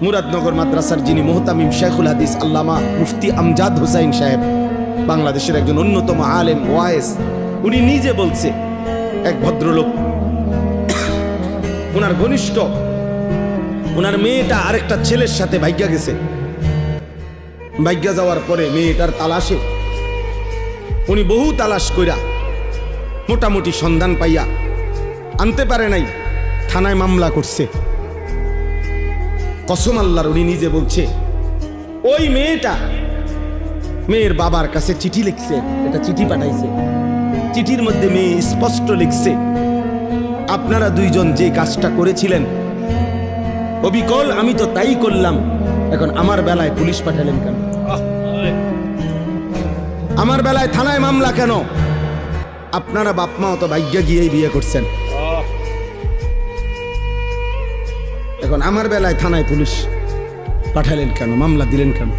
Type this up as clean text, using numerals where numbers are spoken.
মুরাদনগর মাদ্রাসার যিনি মুহতামিম শেখুল হাদিস আল্লামা মুফতি আমজাদ হোসাইন সাহেব, বাংলাদেশের একজন অন্যতম আলেম ওয়াইজ, উনি নিজে বলছে এক ভদ্রলোক, ওনার ঘনিষ্ঠ, ওনার মেয়েটা আরেকটা ছেলের সাথে ভাগ্যা গেছে। ভাগ্যা যাওয়ার পরে মেয়েটার তালাশে উনি বহু তালাশ কইরা মোটামুটি সন্ধান পাইয়া আনতে পারে নাই, থানায় মামলা করছে। কসম আল্লাহর, উনি নিজে বলছে ওই মেয়েটা মেয়ের বাবার কাছে চিঠি লিখছে, এটা চিঠি পাঠাইছে। চিঠির মধ্যে মেয়ে স্পষ্ট লিখছে, আপনারা দুইজন যে কাজটা করেছিলেন অবিকল আমি তো তাই করলাম, এখন আমার বেলায় পুলিশ পাঠালেন কেন? আমার বেলায় থানায় মামলা কেন? আপনারা বাপ মাও তো ভাগ্যা গিয়েই বিয়ে করছেন, এখন আমার বেলায় থানায় পুলিশ পাঠালেন কেন, মামলা দিলেন কেন?